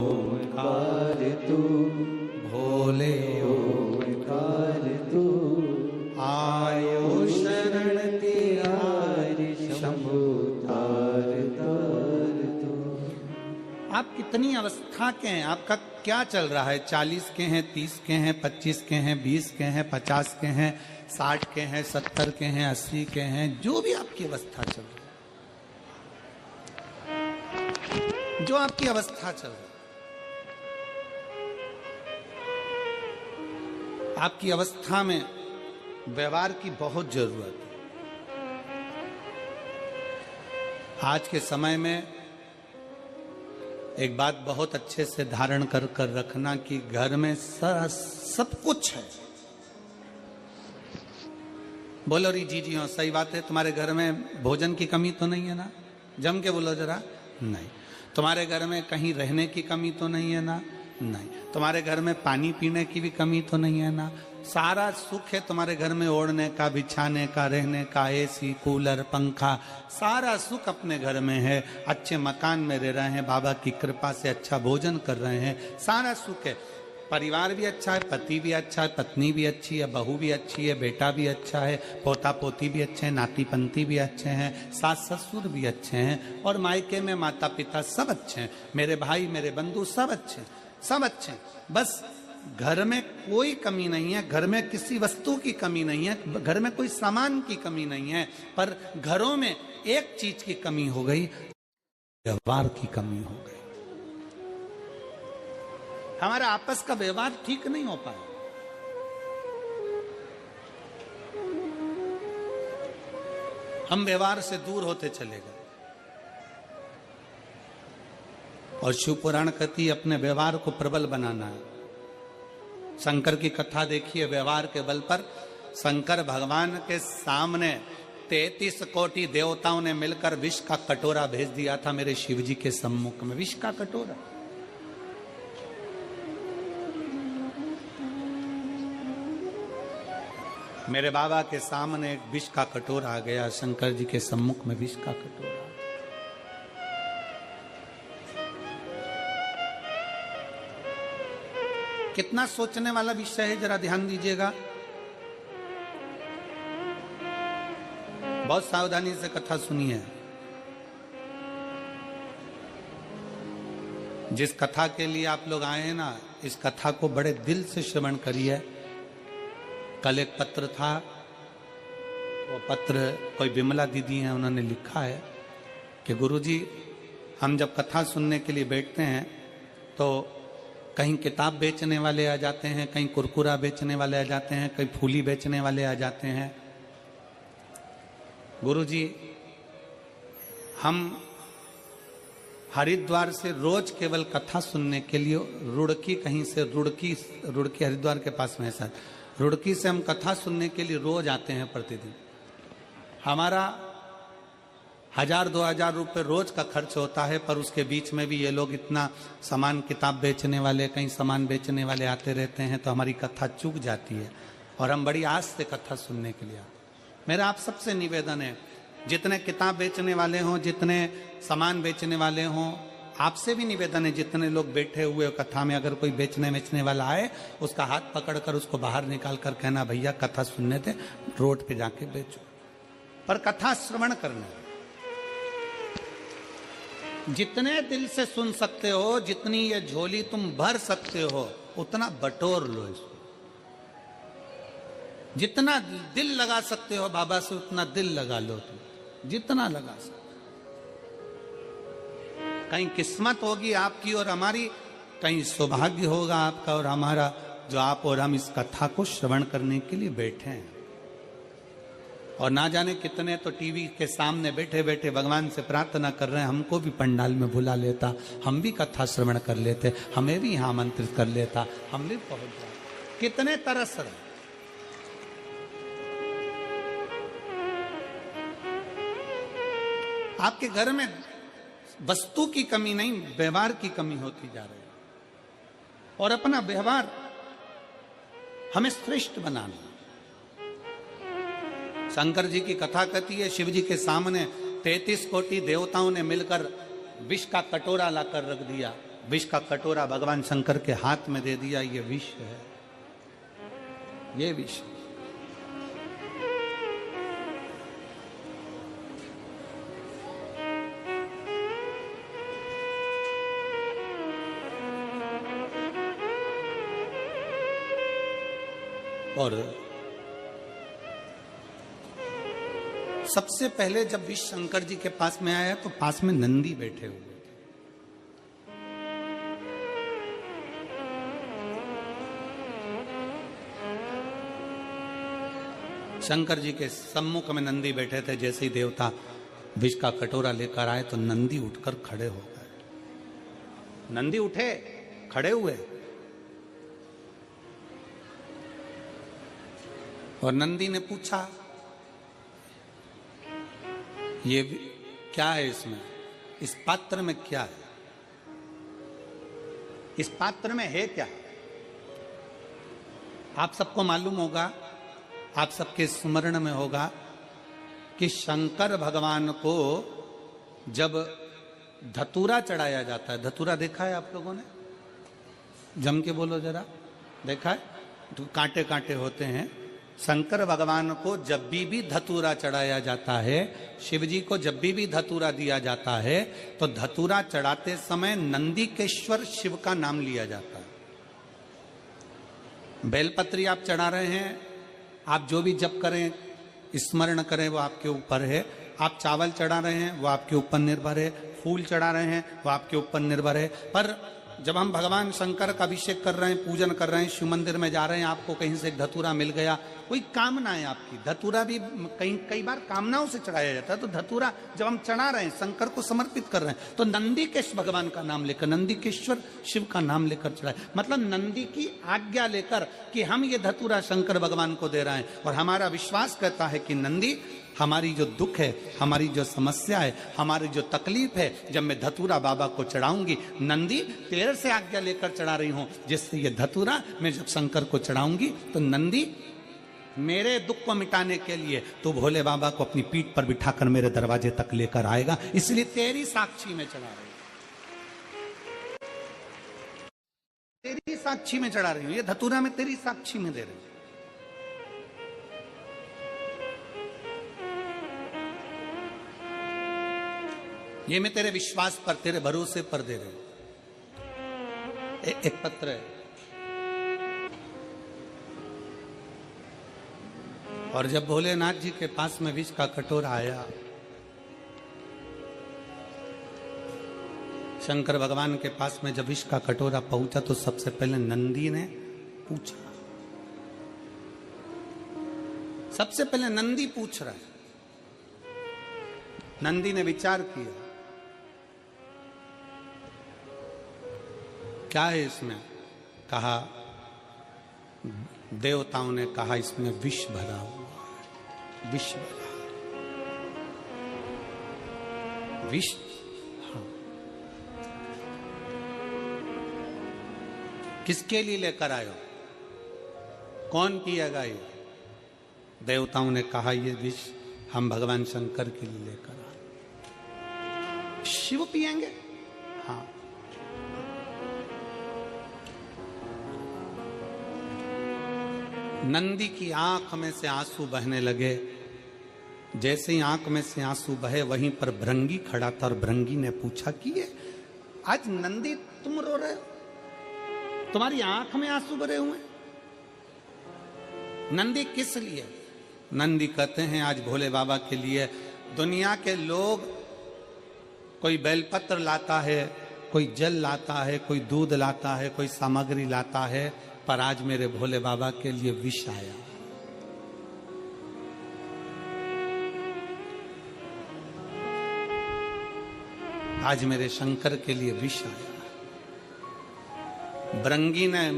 ओंकार तू भोले ओंकार तू आयो शरण तिहारी शंभु तार तार तू। आप कितनी अवस्था के हैं? आपका क्या चल रहा है? 40 के हैं, 30 के हैं, 25 के हैं, 20 के हैं, 50 के हैं, 60 के हैं, 70 के हैं, 80 के हैं, जो भी आपकी अवस्था चल रही है, जो आपकी अवस्था चल रही है, आपकी अवस्था में व्यवहार की बहुत जरूरत है। आज के समय में एक बात बहुत अच्छे से धारण कर कर रखना कि घर में सब कुछ है। बोलो री जी हाँ, सही बात है। तुम्हारे घर में भोजन की कमी तो नहीं है ना? जम के बोलो जरा। नहीं। तुम्हारे घर में कहीं रहने की कमी तो नहीं है ना? नहीं। तुम्हारे घर में पानी पीने की भी कमी तो नहीं है ना? सारा सुख है तुम्हारे घर में, ओढ़ने का, बिछाने का, रहने का, एसी, कूलर, पंखा, सारा सुख अपने घर में है। अच्छे मकान में रह रहे हैं, बाबा की कृपा से अच्छा भोजन कर रहे हैं, सारा सुख है। परिवार भी अच्छा है, पति भी अच्छा है, पत्नी भी अच्छी है, बहू भी अच्छी है, बेटा भी अच्छा है, पोता पोती भी अच्छे हैं, नाती पंती भी अच्छे हैं, सास ससुर भी अच्छे हैं, और मायके में माता पिता सब अच्छे हैं, मेरे भाई मेरे बंधु सब अच्छे हैं, सब अच्छे हैं। बस घर में कोई कमी नहीं है, घर में किसी वस्तु की कमी नहीं है, घर में कोई सामान की कमी नहीं है, पर घरों में एक चीज की कमी हो गई, व्यवहार की कमी हो गई। हमारा आपस का व्यवहार ठीक नहीं हो पाया। हम व्यवहार से दूर होते चले गए। और शिव पुराण कहती है अपने व्यवहार को प्रबल बनाना है। शंकर की कथा देखिए, व्यवहार के बल पर शंकर भगवान के सामने 33 कोटि देवताओं ने मिलकर विष का कटोरा भेज दिया था मेरे शिव जी के सम्मुख में। विष का कटोरा, मेरे बाबा के सामने एक विष का कटोरा आ गया, शंकर जी के सम्मुख में विष का कटोरा। कितना सोचने वाला विषय है, जरा ध्यान दीजिएगा। बहुत सावधानी से कथा सुनिए। जिस कथा के लिए आप लोग आए हैं ना, इस कथा को बड़े दिल से श्रवण करिए। कल एक पत्र था, वो पत्र कोई विमला दीदी हैं, उन्होंने लिखा है कि गुरुजी, हम जब कथा सुनने के लिए बैठते हैं तो कहीं किताब बेचने वाले आ जाते हैं, कहीं कुरकुरा बेचने वाले आ जाते हैं, कहीं फूली बेचने वाले आ जाते हैं। गुरुजी, हम हरिद्वार से रोज केवल कथा सुनने के लिए रुड़की, कहीं से रुड़की हरिद्वार के पास में है सर, रुड़की से हम कथा सुनने के लिए रोज आते हैं प्रतिदिन। हमारा 1000-2000 रुपये रोज का खर्च होता है, पर उसके बीच में भी ये लोग इतना सामान, किताब बेचने वाले, कहीं सामान बेचने वाले आते रहते हैं, तो हमारी कथा चूक जाती है और हम बड़ी आस से कथा सुनने के लिए आते। मेरा आप सबसे निवेदन है, जितने किताब बेचने वाले हों, जितने सामान बेचने वाले हों, आपसे भी निवेदन है, जितने लोग बैठे हुए कथा में, अगर कोई बेचने वाला आए, उसका हाथ पकड़कर उसको बाहर निकाल कर कहना, भैया कथा सुनने थे, रोड पे जाके बेचो, पर कथा श्रवण करना। जितने दिल से सुन सकते हो, जितनी ये झोली तुम भर सकते हो, उतना बटोर लो इसको। जितना दिल लगा सकते हो बाबा से, उतना दिल लगा लो तुम, जितना लगा सकते। कहीं किस्मत होगी आपकी और हमारी, कहीं सौभाग्य होगा आपका और हमारा, जो आप और हम इस कथा को श्रवण करने के लिए बैठे हैं। और ना जाने कितने तो टीवी के सामने बैठे बैठे भगवान से प्रार्थना कर रहे हैं, हमको भी पंडाल में बुला लेता, हम भी कथा श्रवण कर लेते, हमें भी यहाँ आमंत्रित कर लेता, हम भी पहुंच जाते। कितने तरस रहे। आपके घर में वस्तु की कमी नहीं, व्यवहार की कमी होती जा रही है। और अपना व्यवहार हमें श्रेष्ठ बनाना। शंकर जी की कथा कहती है, शिव जी के सामने 33 कोटि देवताओं ने मिलकर विष का कटोरा लाकर रख दिया विष का कटोरा भगवान शंकर के हाथ में दे दिया, ये विष है, ये विष। और सबसे पहले जब विष शंकर जी के पास में आया तो पास में नंदी बैठे हुए थे। शंकर जी के सम्मुख में नंदी बैठे थे। जैसे ही देवता विष का कटोरा लेकर आए तो नंदी उठकर खड़े हो गए। नंदी उठे, खड़े हुए, और नंदी ने पूछा ये क्या है, इसमें, इस पात्र में क्या है, इस पात्र में है क्या? आप सबको मालूम होगा, आप सबके स्मरण में होगा कि शंकर भगवान को जब धतूरा चढ़ाया जाता है, धतूरा देखा है आप लोगों ने? जम के बोलो जरा, देखा है? तो कांटे कांटे होते हैं। शंकर भगवान को जब भी धतूरा चढ़ाया जाता है, शिव जी को जब भी धतूरा दिया जाता है, तो धतूरा चढ़ाते समय नंदीकेश्वर शिव का नाम लिया जाता है। बेलपत्री आप चढ़ा रहे हैं, आप जो भी जप करें, स्मरण करें, वो आपके ऊपर है। आप चावल चढ़ा रहे हैं, वो आपके ऊपर निर्भर है। फूल चढ़ा रहे हैं, वो आपके ऊपर निर्भर है। पर जब हम भगवान शंकर का अभिषेक कर रहे हैं, पूजन कर रहे हैं, शिव मंदिर में जा रहे हैं, आपको कहीं से एक धतूरा मिल गया, कोई कामना है आपकी, धतूरा भी कई बार कामनाओं से चढ़ाया जाता है। तो धतूरा जब हम चढ़ा रहे हैं, शंकर को समर्पित कर रहे हैं, तो नंदीकेश्वर भगवान का नाम लेकर, नंदीकेश्वर शिव का नाम लेकर चढ़ाए, मतलब नंदी की आज्ञा लेकर कि हम ये धतूरा शंकर भगवान को दे रहे हैं। और हमारा विश्वास कहता है कि नंदी, हमारी जो दुख है, हमारी जो समस्या है, हमारी जो तकलीफ है, जब मैं धतूरा बाबा को चढ़ाऊंगी, नंदी तेरे से आज्ञा लेकर चढ़ा रही हूं, जिससे ये धतूरा मैं जब शंकर को चढ़ाऊंगी तो नंदी मेरे दुख को मिटाने के लिए तो भोले बाबा को अपनी पीठ पर बिठाकर मेरे दरवाजे तक लेकर आएगा, इसलिए तेरी साक्षी में चढ़ा रही हूं, तेरी साक्षी में चढ़ा रही हूं, ये धतूरा मैं तेरी साक्षी में दे रही हूं। ये मैं तेरे विश्वास पर, तेरे भरोसे पर दे रहे हूं। एक पत्र है, और जब भोलेनाथ जी के पास में विष का कटोरा आया, शंकर भगवान के पास में जब विष का कटोरा पहुंचा, तो सबसे पहले नंदी ने पूछा, सबसे पहले नंदी पूछ रहा है। नंदी ने विचार किया, क्या है इसमें? कहा, देवताओं ने कहा इसमें विष भरा हुआ है, विष भरा, विष। हाँ, किसके लिए लेकर आयो? कौन पिएगा ये? देवताओं ने कहा ये विष हम भगवान शंकर के लिए लेकर आए। शिव पिएंगे? हाँ। नंदी की आंख में से आंसू बहने लगे। जैसे ही आंख में से आंसू बहे, वहीं पर भृंगी खड़ा था, और भृंगी ने पूछा कि ये आज नंदी तुम रो रहे हो, तुम्हारी आंख में आंसू भरे हुए? नंदी किस लिए? नंदी कहते हैं आज भोले बाबा के लिए। दुनिया के लोग कोई बेलपत्र लाता है, कोई जल लाता है, कोई दूध लाता है, कोई सामग्री लाता है, पर आज मेरे भोले बाबा के लिए विष आया। आज मेरे शंकर के लिए विष आया। भृंगी ने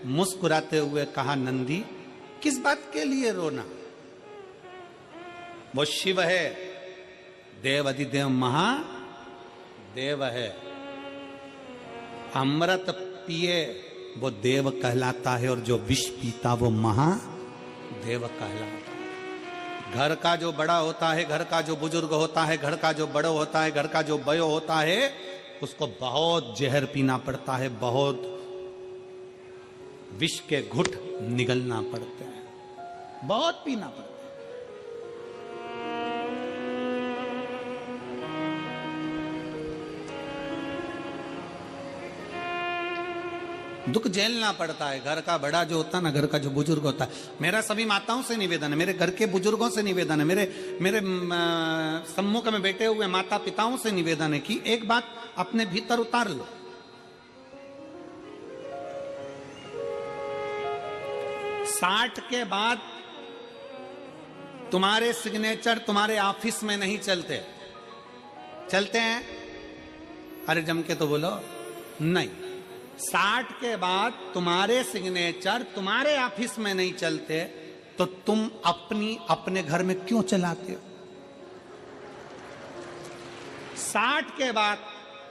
मुस्कुराते हुए कहा, नंदी किस बात के लिए रोना? वो शिव है, देव अधिदेव महादेव है। अमृत पिए वो देव कहलाता है, और जो विष पीता वो महादेव कहलाता है। घर का जो बड़ा होता है, घर का जो बुजुर्ग होता है, घर का जो बड़ो होता है, घर का जो बयो होता है, उसको बहुत जहर पीना पड़ता है, बहुत विष के घुट निगलना पड़ते हैं, बहुत पीना पड़ता है। दुख झेलना पड़ता है। घर का बड़ा जो होता है ना, घर का जो बुजुर्ग होता है, मेरा सभी माताओं से निवेदन है, मेरे घर के बुजुर्गों से निवेदन है, मेरे सम्मुख में बैठे हुए माता पिताओं से निवेदन है कि एक बात अपने भीतर उतार लो। 60 के बाद तुम्हारे सिग्नेचर तुम्हारे ऑफिस में नहीं चलते। चलते हैं? अरे जम के तो बोलो नहीं। 60 के बाद तुम्हारे सिग्नेचर तुम्हारे ऑफिस में नहीं चलते तो तुम अपने घर में क्यों चलाते हो? 60 के बाद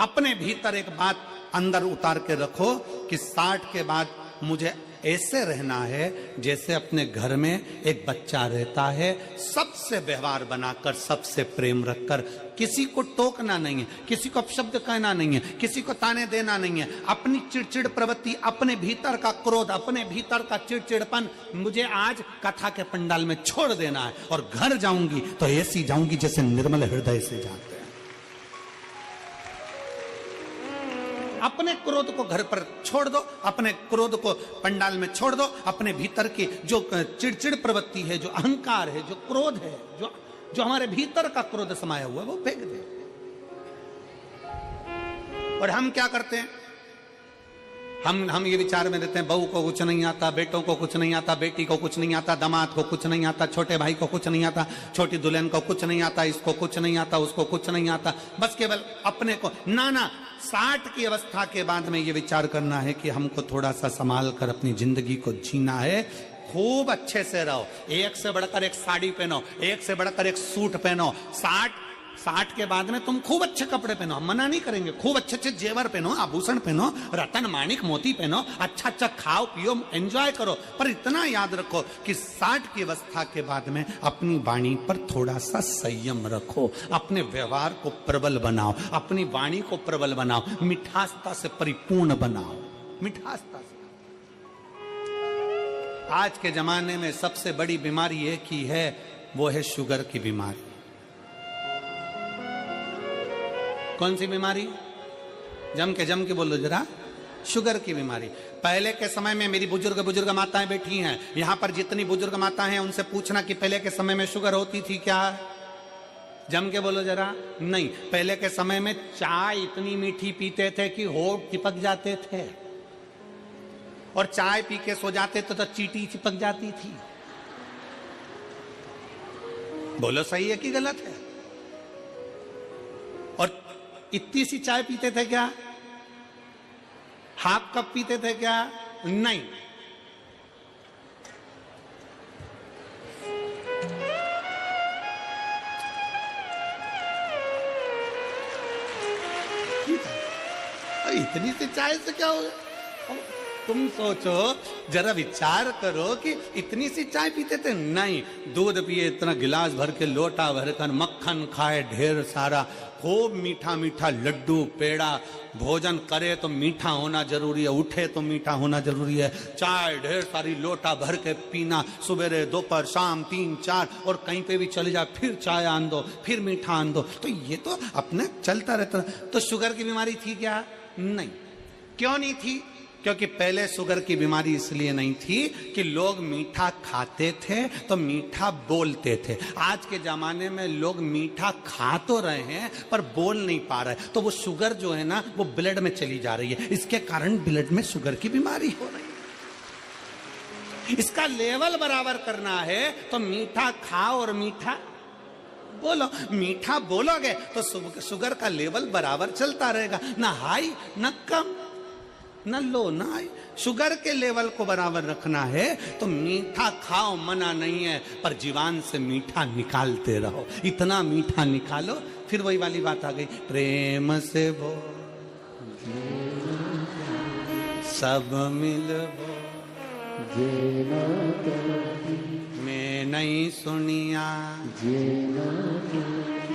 अपने भीतर एक बात अंदर उतार के रखो कि 60 के बाद मुझे ऐसे रहना है जैसे अपने घर में एक बच्चा रहता है, सबसे व्यवहार बनाकर, सबसे प्रेम रखकर, किसी को टोकना नहीं है, किसी को अपशब्द कहना नहीं है, किसी को ताने देना नहीं है। अपनी चिड़चिड़ प्रवृत्ति, अपने भीतर का क्रोध, अपने भीतर का चिड़चिड़पन मुझे आज कथा के पंडाल में छोड़ देना है और घर जाऊंगी तो ऐसी जाऊंगी जैसे निर्मल हृदय से जाते हैं। अपने क्रोध को घर पर छोड़ दो, अपने क्रोध को पंडाल में छोड़ दो, अपने भीतर की जो चिड़चिड़ प्रवृत्ति है, जो अहंकार है, जो क्रोध है, जो हमारे भीतर का क्रोध समाया हुआ है, वो फेंक दे। और हम क्या करते हैं? हम ये विचार में रहते हैं, बहू को कुछ नहीं आता, बेटों को कुछ नहीं आता, बेटी को कुछ नहीं आता, दामाद को कुछ नहीं आता, छोटे भाई को कुछ नहीं आता, छोटी दुल्हन को कुछ नहीं आता, इसको कुछ नहीं आता, उसको कुछ नहीं आता, बस केवल अपने को। ना 60 की अवस्था के बाद में ये विचार करना है कि हमको थोड़ा सा संभाल कर अपनी जिंदगी को जीना है। खूब अच्छे से रहो, एक से बढ़कर एक साड़ी पहनो, एक से बढ़कर एक सूट पहनो। 60 के बाद में तुम खूब अच्छे कपड़े पहनो, हम मना नहीं करेंगे, खूब अच्छे जेवर पहनो, आभूषण पहनो, रतन माणिक मोती पहनो, अच्छा खाओ पियो, एंजॉय करो। पर इतना याद रखो कि 60 की अवस्था के बाद में अपनी वाणी पर थोड़ा सा संयम रखो, अपने व्यवहार को प्रबल बनाओ, अपनी वाणी को प्रबल बनाओ, मिठासता से परिपूर्ण बनाओ, मिठासता से। आज के जमाने में सबसे बड़ी बीमारी एक ही है, वो है शुगर की बीमारी। कौन सी बीमारी? जम के बोलो जरा। शुगर की बीमारी। पहले के समय में मेरी बुजुर्ग माताएं बैठी हैं, यहां पर जितनी बुजुर्ग माताएं हैं उनसे पूछना कि पहले के समय में शुगर होती थी क्या? जम के बोलो जरा। नहीं, पहले के समय में चाय इतनी मीठी पीते थे कि होठ चिपक जाते थे, और चाय पी के सो जाते थे तो चींटी चिपक जाती थी। बोलो सही है कि गलत है? और इतनी सी चाय पीते थे क्या? हाफ कप पीते थे क्या? नहीं। इतनी सी चाय से क्या होगा? तुम सोचो, जरा विचार करो कि इतनी सी चाय पीते थे? नहीं, दूध पिए इतना गिलास भर के, लोटा भरकर, मक्खन खाए ढेर सारा, खूब मीठा मीठा लड्डू पेड़ा, भोजन करे तो मीठा होना जरूरी है, उठे तो मीठा होना जरूरी है, चाय ढेर सारी लोटा भर के पीना, सुबह दोपहर शाम 3-4, और कहीं पे भी चले जाए फिर चाय आन दो, फिर मीठा आन दो। तो ये तो अपने चलता रहता। तो शुगर की बीमारी थी क्या? नहीं। क्यों नहीं थी? क्योंकि पहले शुगर की बीमारी इसलिए नहीं थी कि लोग मीठा खाते थे तो मीठा बोलते थे। आज के जमाने में लोग मीठा खा तो रहे हैं पर बोल नहीं पा रहे, तो वो शुगर जो है ना वो ब्लड में चली जा रही है, इसके कारण ब्लड में शुगर की बीमारी हो रही है। इसका लेवल बराबर करना है तो मीठा खाओ और मीठा बोलो। मीठा बोलोगे तो शुगर का लेवल बराबर चलता रहेगा, ना हाई ना कम न लो ना। शुगर के लेवल को बराबर रखना है तो मीठा खाओ, मना नहीं है, पर जीवान से मीठा निकालते रहो, इतना मीठा निकालो। फिर वही वाली बात आ गई, प्रेम से वो सब मिल मैं नहीं सुनिया